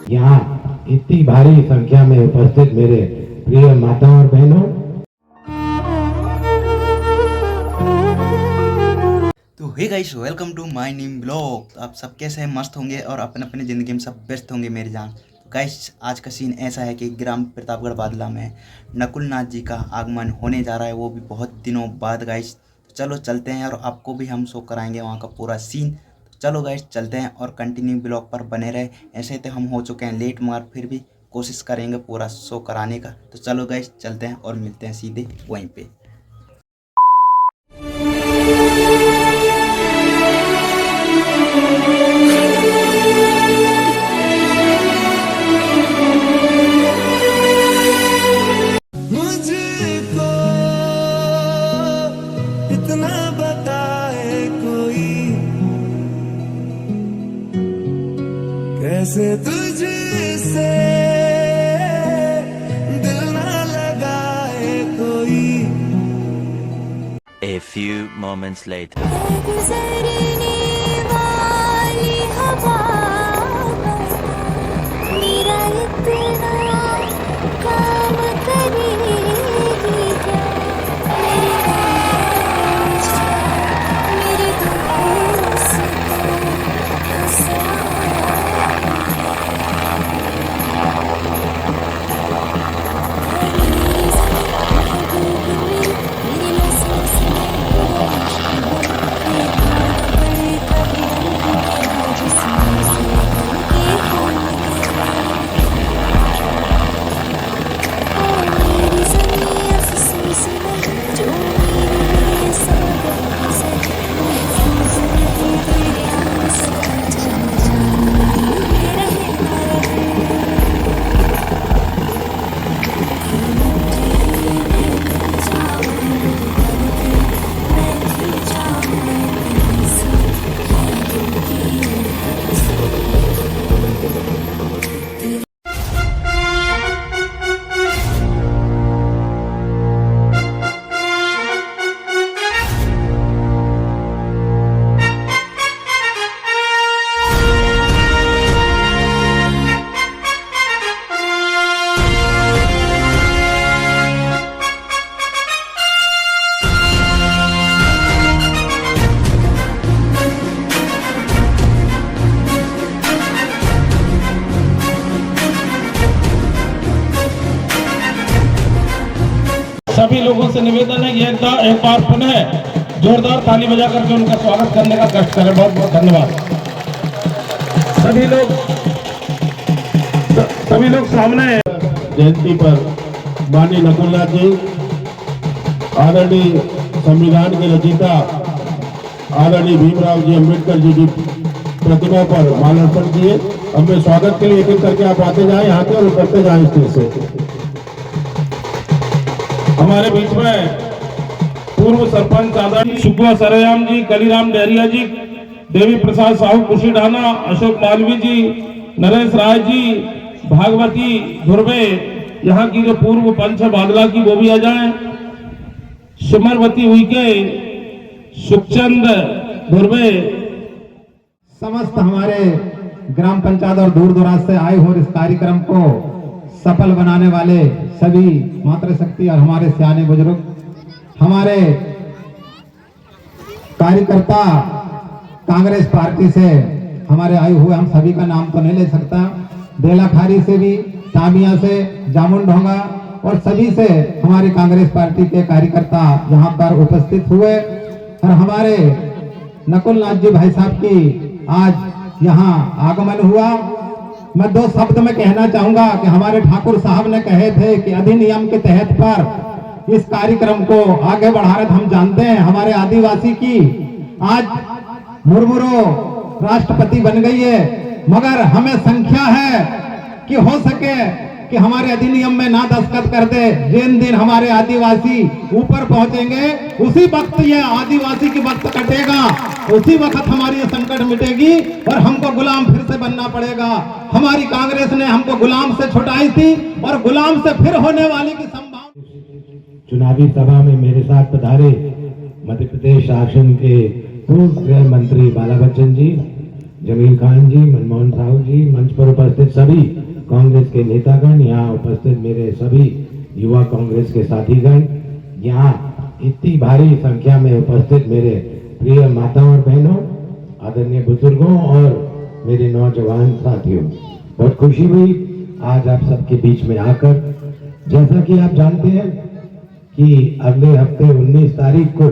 यहाँ इतनी भारी संख्या में उपस्थित मेरे प्रिय माता और बहनों, तो hey guys, welcome to my new blog. आप सब कैसे हैं? मस्त होंगे और अपने अपने ज़िंदगी में सब व्यस्त होंगे मेरी जान। तो गाइस, आज का सीन ऐसा है कि ग्राम प्रतापगढ़ बादला में नकुल नाथ जी का आगमन होने जा रहा है, वो भी बहुत दिनों बाद गाइस। तो चलो चलते हैं और आपको भी हम शो कराएंगे वहाँ का पूरा सीन। तो चलो गाइस चलते हैं और कंटिन्यू ब्लॉग पर बने रहे। ऐसे तो हम हो चुके हैं लेट, मगर फिर भी कोशिश करेंगे पूरा शो कराने का। तो चलो गाइस चलते हैं और मिलते हैं सीधे वहीं पे। मुझको इतना बताए कोई, कैसे तुझसे दिल ना लगाए कोई। A few moments later. गुजरने वाली हवा मेरा इतना काम करेगी क्या? मेरे दोस्त सभी लोगों से निवेदन है कि एक बार पुनः जोरदार ताली बजा करके उनका स्वागत करने का कष्ट करें। बहुत बहुत धन्यवाद। सभी लोग सामने। जयंती पर माननीय नकुल नाथ जी, आदरणीय संविधान के रचयिता आदरणीय भीमराव जी अम्बेडकर जी की प्रतिमा पर माल्यार्पण किए। हमें स्वागत के लिए एक एक करके आप आते जाएं यहाँ के और उतरते जाएं स्टेज से। हमारे बीच में पूर्व सरपंच आदरणीय शुक्ला सरयाम जी, कलीराम डेरिया जी, देवी प्रसाद साहू कुशीडाना, अशोक मालवी जी, नरेश राय जी, भागवती धुर्वे, यहाँ की जो पूर्व पंच बादला की वो भी आ जाएं। सिमरवती उइके, सुखचंद धुर्वे, समस्त हमारे ग्राम पंचायत और दूर दराज से आए हो इस कार्यक्रम को सफल बनाने वाले सभी मातृशक्ति और हमारे सियाने बुजुर्ग, हमारे कार्यकर्ता कांग्रेस पार्टी से हमारे आए हुए, हम सभी का नाम तो नहीं ले सकता, बेलाखारी से भी, तामिया से, जामुनढोंगा और सभी से हमारी कांग्रेस पार्टी के कार्यकर्ता यहाँ पर उपस्थित हुए। और हमारे नकुल नाथ जी भाई साहब की आज यहाँ आगमन हुआ। मैं दो शब्द में कहना चाहूंगा कि हमारे ठाकुर साहब ने कहे थे कि अधिनियम के तहत पर इस कार्यक्रम को आगे बढ़ा रहे। हम जानते हैं हमारे आदिवासी की आज मुर्मुरो राष्ट्रपति बन गई है, मगर हमें संख्या है कि हो सके कि हमारे अधिनियम में ना दस्तखत कर दे। जिन दिन हमारे आदिवासी ऊपर पहुंचेंगे उसी वक्त ये आदिवासी की वक्त कटेगा, उसी वक्त हमारी ये संकट मिटेगी और हमको गुलाम फिर से बनना पड़ेगा। हमारी कांग्रेस ने हमको गुलाम से छुड़ाई थी और गुलाम से फिर होने वाली की संभावना। चुनावी सभा में मेरे साथ पधारे मध्य प्रदेश शासन के पूर्व गृह मंत्री बाला बच्चन जी, जमील खान जी, मनमोहन साहू जी, मंच पर उपस्थित सभी कांग्रेस के नेतागण, यहाँ उपस्थित मेरे सभी युवा कांग्रेस के साथीगण, यहाँ इतनी भारी संख्या में उपस्थित मेरे प्रिय माताओं और बहनों, आदरणीय बुजुर्गों और मेरे नौजवान साथियों, बहुत खुशी हुई आज आप सबके बीच में आकर। जैसा कि आप जानते हैं कि अगले हफ्ते 19 तारीख को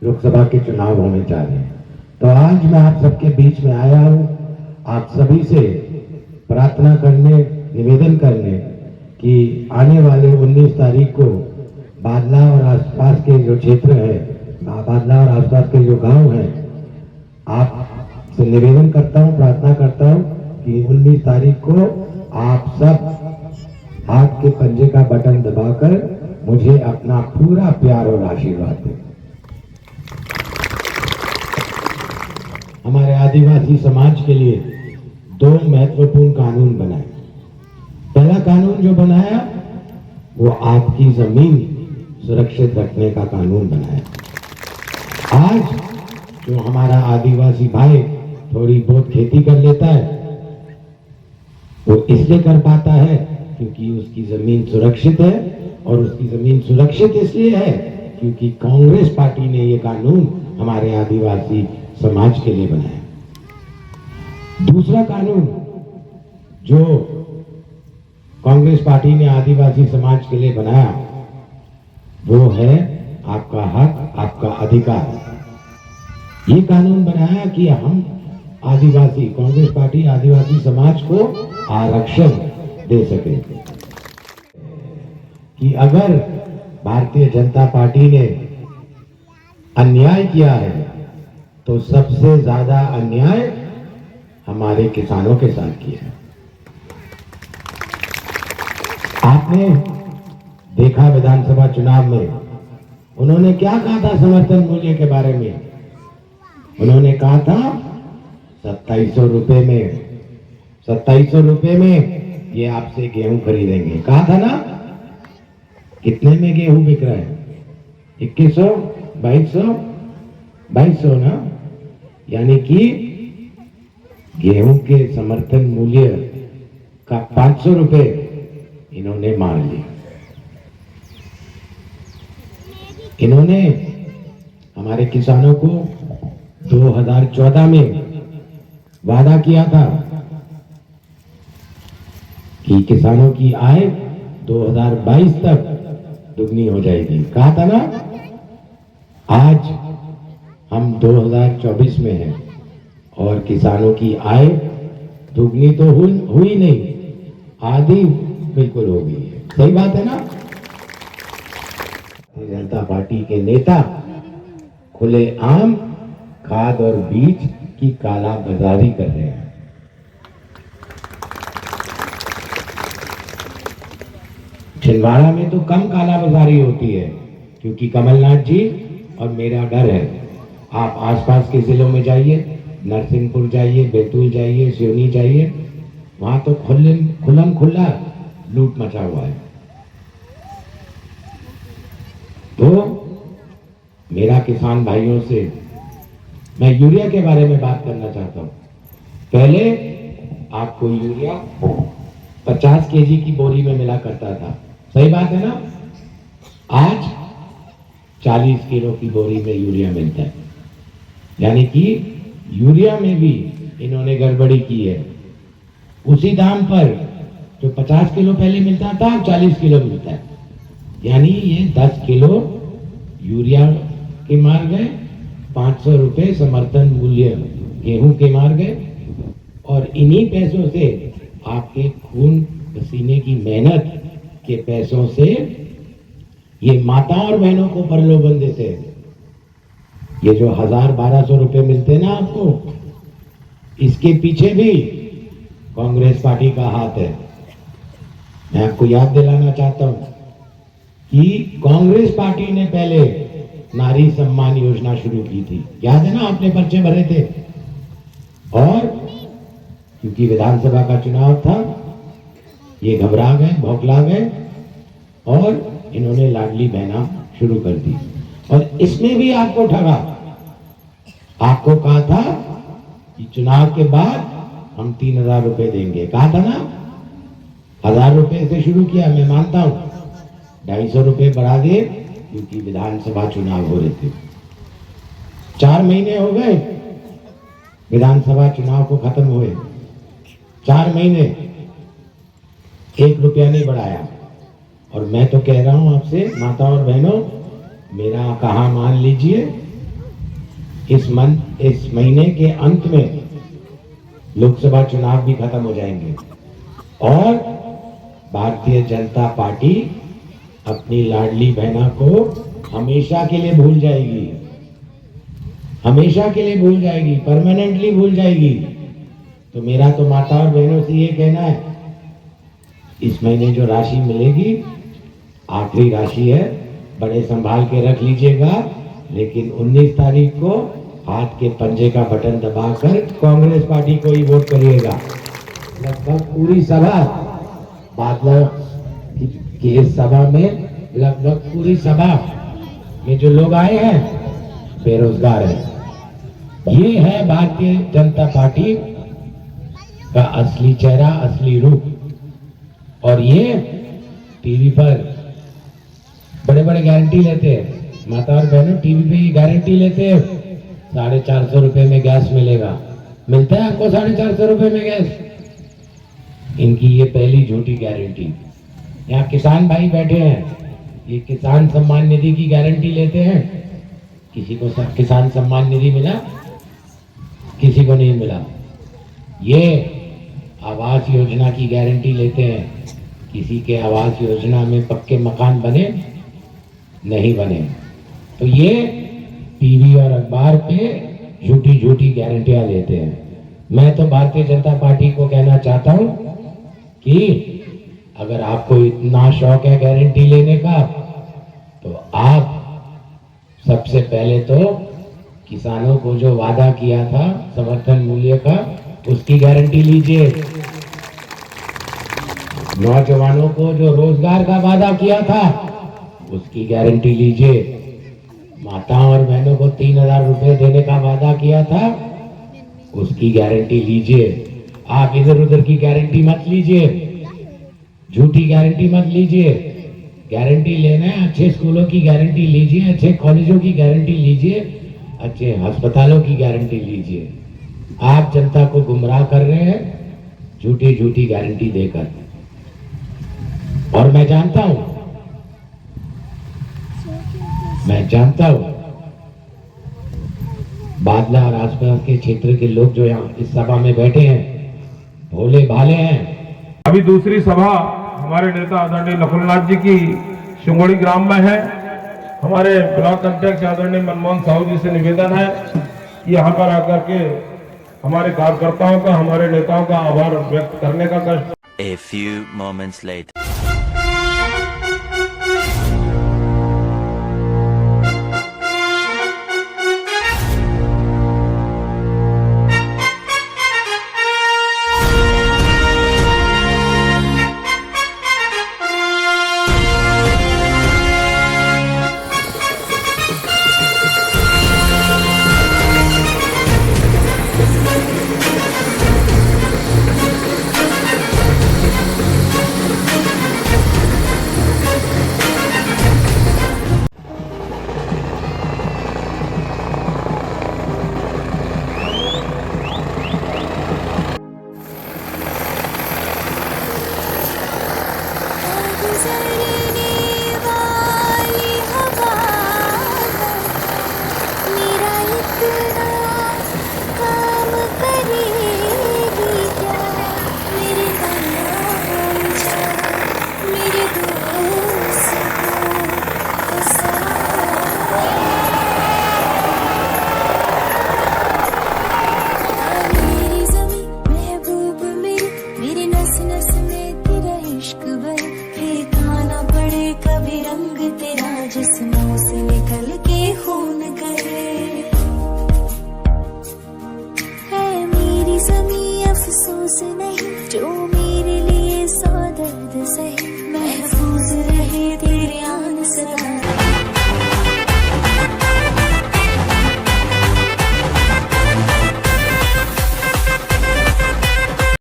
लोकसभा के चुनाव होने जा रहे हैं, तो आज मैं आप सबके बीच में आया हूं आप सभी से प्रार्थना करने, निवेदन करने कि आने वाले 19 तारीख को बादला और आसपास के जो क्षेत्र है, बादला और आसपास के जो गांव हैं, आप से निवेदन करता हूं, प्रार्थना करता हूं कि 19 तारीख को आप सब हाथ के पंजे का बटन दबाकर मुझे अपना पूरा प्यार और आशीर्वाद दें। हमारे आदिवासी समाज के लिए 2 महत्वपूर्ण कानून बनाए। पहला कानून जो बनाया वो आपकी जमीन सुरक्षित रखने का कानून बनाया। आज जो हमारा आदिवासी भाई थोड़ी बहुत खेती कर लेता है, वो इसलिए कर पाता है क्योंकि उसकी जमीन सुरक्षित है, और उसकी जमीन सुरक्षित इसलिए है क्योंकि कांग्रेस पार्टी ने ये कानून हमारे आदिवासी समाज के लिए बनाया। दूसरा कानून जो कांग्रेस पार्टी ने आदिवासी समाज के लिए बनाया वो है आपका हक, आपका अधिकार। ये कानून बनाया कि हम आदिवासी, कांग्रेस पार्टी आदिवासी समाज को आरक्षण दे सके, कि अगर भारतीय जनता पार्टी ने अन्याय किया है तो सबसे ज्यादा अन्याय हमारे किसानों के साथ किया है। आपने देखा विधानसभा चुनाव में उन्होंने क्या कहा था समर्थन मूल्य के बारे में। उन्होंने कहा था 2700 रुपए में ये आपसे गेहूं खरीदेंगे। कहा था ना। कितने में गेहूं बिक रहा है? 2100, 2200 ना। यानी कि गेहूं के समर्थन मूल्य का 500 रुपए इन्होंने मार लिया। इन्होंने हमारे किसानों को 2014 में वादा किया था कि किसानों की आय 2022 तक दुगनी हो जाएगी। कहा था ना। आज हम 2024 में हैं और किसानों की आय दुगनी तो हुई नहीं, आधी बिल्कुल हो गई है। सही बात है ना। भारतीय जनता पार्टी के नेता खुलेआम खाद और बीज की काला बाजारी कर रहे हैं। छिंदवाड़ा में तो कम काला बाजारी होती है क्योंकि कमलनाथ जी और मेरा डर है। आप आसपास के जिलों में जाइए, नरसिंहपुर जाइए, बैतूल जाइए, सिवनी जाइए, वहां तो खुल्लम खुल्ला लूट मचा हुआ है। तो मेरा किसान भाइयों से मैं यूरिया के बारे में बात करना चाहता हूं। पहले आपको यूरिया 50 केजी की बोरी में मिला करता था। सही बात है ना। आज 40 किलो की बोरी में यूरिया मिलता है। यानी कि यूरिया में भी इन्होंने गड़बड़ी की है। उसी दाम पर जो 50 किलो पहले मिलता था, 40 किलो मिलता है। यानी ये 10 किलो यूरिया के मार गए, 500 रुपए समर्थन मूल्य गेहूं के मार गए, और इन्हीं पैसों से आपके खून पसीने की मेहनत के पैसों से ये माताओं और बहनों को प्रलोभन देते हैं। ये जो 1000-1200 रुपए मिलते ना आपको, इसके पीछे भी कांग्रेस पार्टी का हाथ है। मैं आपको याद दिलाना चाहता हूं कि कांग्रेस पार्टी ने पहले नारी सम्मान योजना शुरू की थी। याद है ना, आपने पर्चे भरे थे। और क्योंकि विधानसभा का चुनाव था, ये घबरा गए, बौखला गए और इन्होंने लाडली बहना शुरू कर दी। और इसमें भी आपको ठगा। आपको कहा था कि चुनाव के बाद हम 3,000 रुपए देंगे। कहा था ना, 1,000 रुपए से शुरू किया, मैं मानता हूं 250 रुपए बढ़ा दिए क्योंकि विधानसभा चुनाव हो रहे थे। 4 महीने हो गए विधानसभा चुनाव को खत्म हुए, 4 महीने 1 रुपया नहीं बढ़ाया। और मैं तो कह रहा हूं आपसे माता और बहनों, मेरा कहा मान लीजिए, इस महीने के अंत में लोकसभा चुनाव भी खत्म हो जाएंगे और भारतीय जनता पार्टी अपनी लाडली बहना को हमेशा के लिए भूल जाएगी, हमेशा के लिए भूल जाएगी, परमानेंटली भूल जाएगी। तो मेरा तो माता और बहनों से ये कहना है, इस महीने जो राशि मिलेगी आखिरी राशि है, बड़े संभाल के रख लीजिएगा, लेकिन 19 तारीख को हाथ के पंजे का बटन दबाकर कांग्रेस पार्टी को ही वोट करिएगा। लगभग पूरी सभा, बादल की इस सभा में लगभग पूरी सभा में जो लोग आए हैं बेरोजगार हैं। ये है भारतीय जनता पार्टी का असली चेहरा, असली रूप। और ये टीवी पर बड़े बड़े गारंटी लेते हैं, माता और बहनों टीवी पे ये गारंटी लेते हैं 450 रुपए में गैस मिलेगा। मिलता है आपको 450 रुपए में गैस? इनकी ये पहली झूठी गारंटी। यहाँ किसान भाई बैठे हैं, ये किसान सम्मान निधि की गारंटी लेते हैं। किसी को किसान सम्मान निधि मिला? किसी को नहीं मिला। ये आवास योजना की गारंटी लेते हैं, किसी के आवास योजना में पक्के मकान बने? नहीं बने। तो ये टीवी और अखबार पे झूठी झूठी गारंटियां लेते हैं। मैं तो भारतीय जनता पार्टी को कहना चाहता हूं कि अगर आपको इतना शौक है गारंटी लेने का, तो आप सबसे पहले तो किसानों को जो वादा किया था समर्थन मूल्य का, उसकी गारंटी लीजिए। नौजवानों को जो रोजगार का वादा किया था, उसकी गारंटी लीजिए। माताओं और बहनों को 3,000 रुपए देने का वादा किया था, उसकी गारंटी लीजिए। आप इधर उधर की गारंटी मत लीजिए, झूठी गारंटी मत लीजिए। गारंटी लेना है, अच्छे स्कूलों की गारंटी लीजिए, अच्छे कॉलेजों की गारंटी लीजिए, अच्छे अस्पतालों की गारंटी लीजिए। आप जनता को गुमराह कर रहे हैं झूठी झूठी गारंटी देकर। और मैं जानता हूं बादला और आसपास के क्षेत्र के लोग जो यहाँ इस सभा में बैठे हैं भोले भाले हैं। अभी दूसरी सभा हमारे नेता आदरणीय नकुलनाथ जी की शिंगोड़ी ग्राम में है। हमारे ब्लॉक अध्यक्ष आदरणीय मनमोहन साहू जी से निवेदन है कि यहाँ पर आकर के हमारे कार्यकर्ताओं का, हमारे नेताओं का आभार व्यक्त करने का कष्ट। A few moments later.